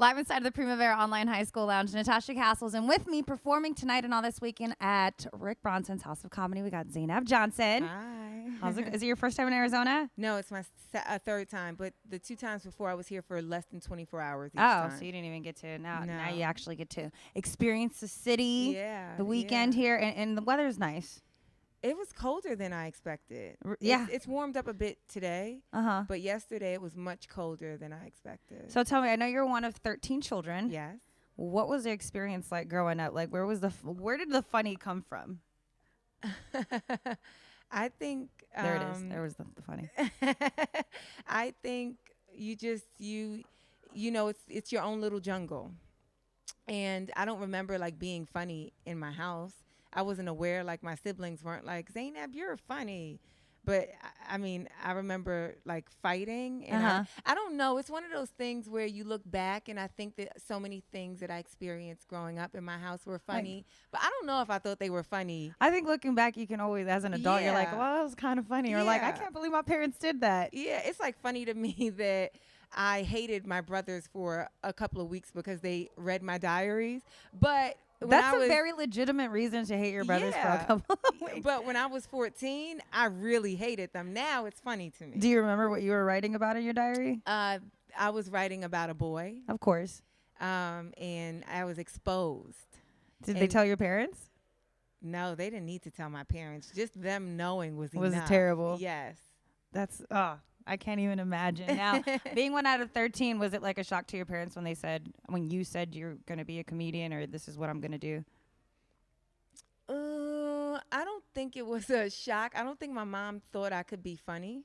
Live inside the Primavera Online High School Lounge, Natasha Castles, and with me performing tonight and all this weekend at Rick Bronson's House of Comedy, we got Zainab Johnson. Hi. How's it? Is it your first time in Arizona? No, it's my third time, but the 2 times before I was here for less than 24 hours each Oh, time. so you didn't even get to. Now No. you actually get to experience the city, Yeah. the weekend here, and the weather's nice. It was colder than I expected. Yeah. It's warmed up a bit today, Uh-huh. but yesterday it was much colder than I expected. So tell me, I know you're one of 13 children. Yes. What was the experience like growing up? Like, where did the funny come from? I think There it is. There was the funny. I think you know it's your own little jungle. And I don't remember like being funny in my house. I wasn't aware, like my siblings weren't like, Zainab, you're funny. But I mean, I remember like fighting, and I don't know. It's one of those things where you look back, and I think that so many things that I experienced growing up in my house were funny. But I don't know if I thought they were funny. I think looking back, you can always, as an adult, you're like, well, that was kind of funny. Or like, I can't believe my parents did that. Yeah, it's like funny to me that I hated my brothers for a couple of weeks because they read my diaries. But that's a very legitimate reason to hate your brothers for a couple of weeks. But when I was 14, I really hated them. Now it's funny to me. Do you remember what you were writing about in your diary? I was writing about a boy. Of course. And I was exposed. Did they tell your parents? No, they didn't need to tell my parents. Just them knowing was enough. Was it terrible? Yes. That's, I can't even imagine. Now, being one out of 13, was it like a shock to your parents when you said you're going to be a comedian or this is what I'm going to do? I don't think it was a shock. I don't think my mom thought I could be funny.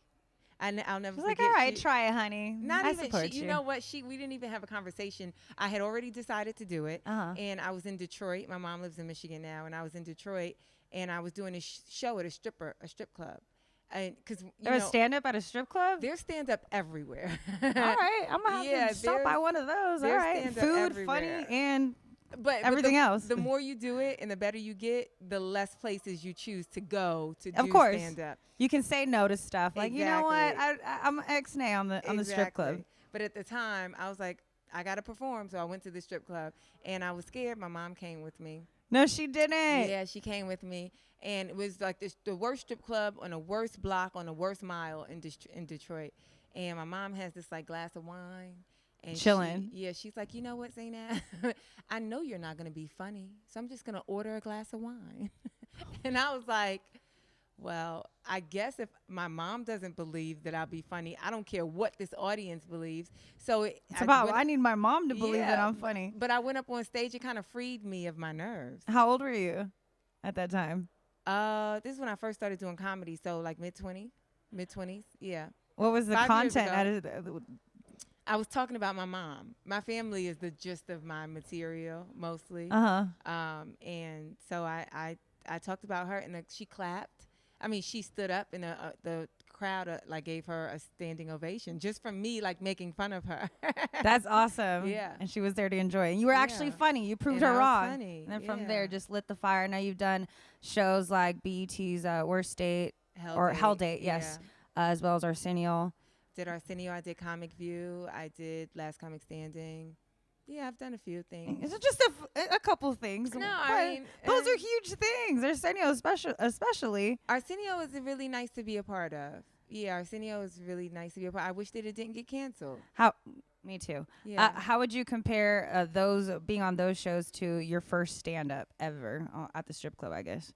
I'll never forget. Like, all right, try it, honey. Not even. You know what? We didn't even have a conversation. I had already decided to do it, and I was in Detroit. My mom lives in Michigan now, and I was in Detroit, and I was doing a show at a strip club. And because there's stand-up at a strip club? There's stand-up everywhere. All right, I'm gonna have to stop by one of those. All right, food, everywhere. Funny, and everything else. The more you do it and the better you get, the less places you choose to go to do stand-up. You can say no to stuff. Like, you know what? I'm ex-nay on the strip club. But at the time, I was like, I got to perform. So I went to the strip club, and I was scared. My mom came with me. No, she didn't. Yeah, she came with me. And it was like the worst strip club on the worst block on the worst mile in Detroit. And my mom has this like glass of wine. And chilling. She's like, you know what, Zainab? I know you're not going to be funny, so I'm just going to order a glass of wine. And I was like, well, I guess if my mom doesn't believe that I'll be funny, I don't care what this audience believes. So I need my mom to believe that I'm funny. But I went up on stage. It kind of freed me of my nerves. How old were you at that time? This is when I first started doing comedy, so like mid-20s, yeah. What was the content? I was talking about my mom. My family is the gist of my material, mostly. And so I talked about her, and she clapped. I mean, she stood up, and the crowd like gave her a standing ovation just from me like making fun of her. That's awesome. Yeah. And she was there to enjoy it. And you were actually funny. You proved her wrong. Funny. And then from there, just lit the fire. Now you've done shows like BET's Worst Date Hell Date, yes, as well as Arsenio. Did Arsenio. I did Comic View. I did Last Comic Standing. Yeah, I've done a few things. Is it just a couple things? No, I mean, those are huge things. Arsenio especially. Arsenio is really nice to be a part of. Yeah, Arsenio is really nice to be a part. I wish that it didn't get canceled. Me too. Yeah. How would you compare those being on those shows to your first stand-up ever at the strip club, I guess?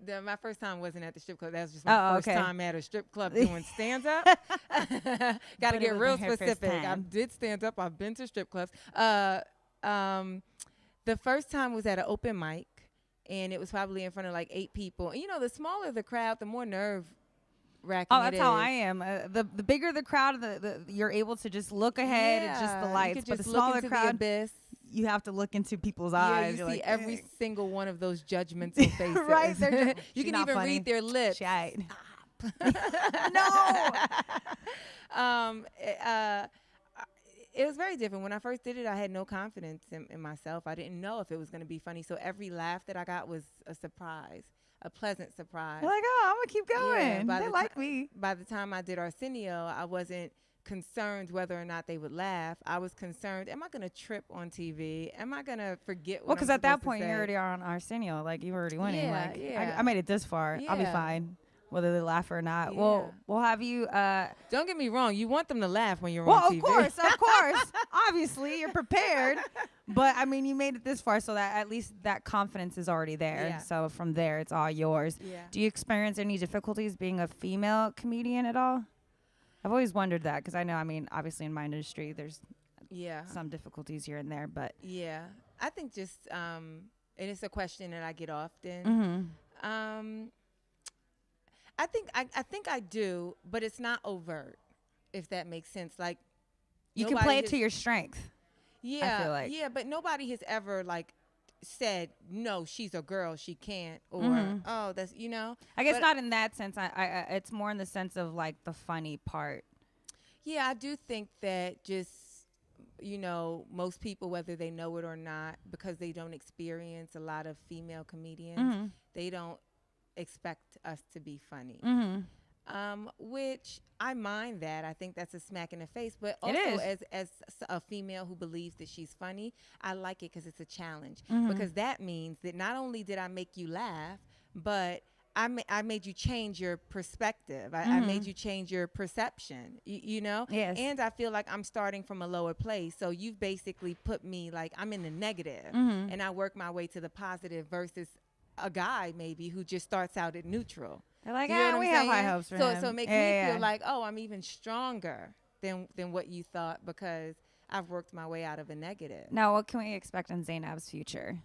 My first time wasn't at the strip club. That was just my first time at a strip club doing stand-up. Got to get real specific. I did stand-up. I've been to strip clubs. The first time was at an open mic, and it was probably in front of like 8 people. And, you know, the smaller the crowd, the more nerve-wracking that's how I am. The bigger the crowd, you're able to just look ahead. It's just the lights. But the smaller crowd, you have to look into people's eyes. You see like, every single one of those judgmental faces. Right. You can even read their lips. Stop. No. It was very different. When I first did it, I had no confidence in myself. I didn't know if it was going to be funny. So every laugh that I got was a surprise. A pleasant surprise. You're like, I'm going to keep going. They like me. By the time I did Arsenio, I wasn't concerned whether or not they would laugh. I was concerned, am I going to trip on TV? Am I going to forget what because at that point, you're already on Arsenio. Like, you're already winning. Yeah, like, yeah. I made it this far. Yeah. I'll be fine, whether they laugh or not. Yeah. Well, we'll have you. Don't get me wrong. You want them to laugh when you're well, on TV. of course. Obviously, you're prepared. But, I mean, you made it this far, so that at least that confidence is already there. Yeah. So from there, it's all yours. Yeah. Do you experience any difficulties being a female comedian at all? I've always wondered that because I know, I mean, obviously in my industry, there's some difficulties here and there, but. Yeah. I think just, and it's a question that I get often. Mm-hmm. I think I do, but it's not overt, if that makes sense. Like, you can play it to your strength. Yeah, I feel like. Yeah, but nobody has ever like said no, she's a girl, she can't, or oh, that's I guess not in that sense. I it's more in the sense of like the funny part. Yeah, I do think that just most people, whether they know it or not, because they don't experience a lot of female comedians, they don't expect us to be funny. Which I mind that. I think that's a smack in the face. But also as a female who believes that she's funny, I like it because it's a challenge. Because that means that not only did I make you laugh, but I made you change your perspective. I made you change your perception, you know? Yes. And I feel like I'm starting from a lower place. So you've basically put me like I'm in the negative, and I work my way to the positive versus a guy maybe who just starts out at neutral. They're like, you know we have high hopes for him. So it makes me feel like, oh, I'm even stronger than what you thought because I've worked my way out of a negative. Now, what can we expect in Zainab's future?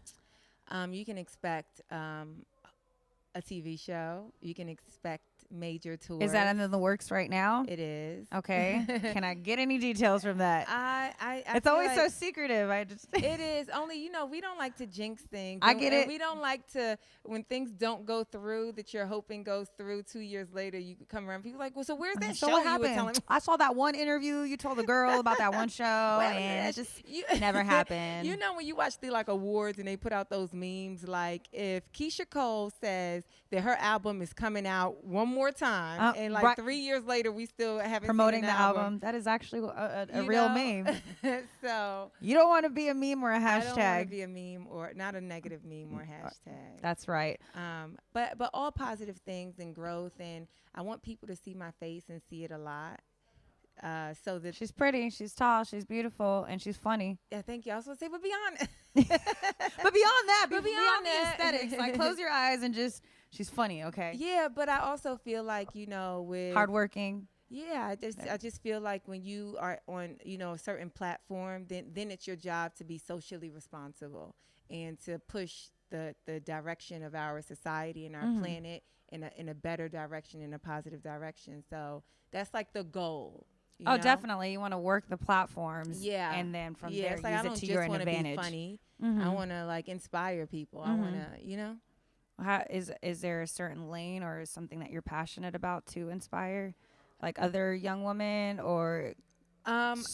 You can expect a TV show. You can expect major tours. Is that in the works right now? It is. Okay. Can I get any details from that? It's always so secretive. It is. Only, we don't like to jinx things. I get it. We don't like to, when things don't go through that you're hoping goes through, 2 years later, you come around. People are like, well, so where's that show what you happened? were telling me? I saw that one interview. You told the girl about that one show, and it just never happened. You know when you watch the awards and they put out those memes, like if Keisha Cole says that her album is coming out one more time, and 3 years later we still haven't promoting seen the album. That is actually a real meme. So you don't want to be a meme or a hashtag. I don't want to be a meme or not a negative meme or hashtag. That's right. But all positive things and growth, and I want people to see my face and see it a lot. So that she's pretty, she's tall, she's beautiful, and she's funny. Yeah, thank you. I was going to say, but beyond, but beyond that, beyond the aesthetics, like close your eyes and just, she's funny, okay? Yeah, but I also feel like with hardworking. Yeah, I just feel like when you are on a certain platform, then it's your job to be socially responsible and to push the direction of our society and our planet in a better direction, in a positive direction. So that's like the goal. You know? Definitely. You want to work the platforms. Yeah. And then from there, it's like, use it to your advantage. I don't just want to be funny. I want to inspire people. I want to, Is there a certain lane or something that you're passionate about to inspire, like other young women or? I'm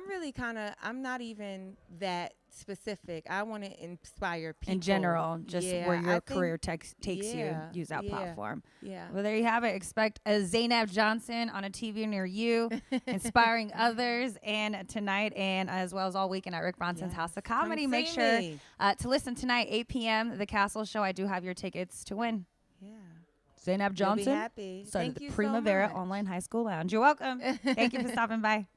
really I'm not even that specific. I want to inspire people. In general, just where your career takes you, use that platform. Yeah. Well, there you have it. Expect a Zainab Johnson on a TV near you, inspiring others, and tonight and as well as all weekend at Rick Bronson's House of Comedy. Make sure to listen tonight, 8 p.m., The Castle Show. I do have your tickets to win. Yeah. Zainab Johnson started the Primavera Online High School Lounge. You're welcome. Thank you for stopping by.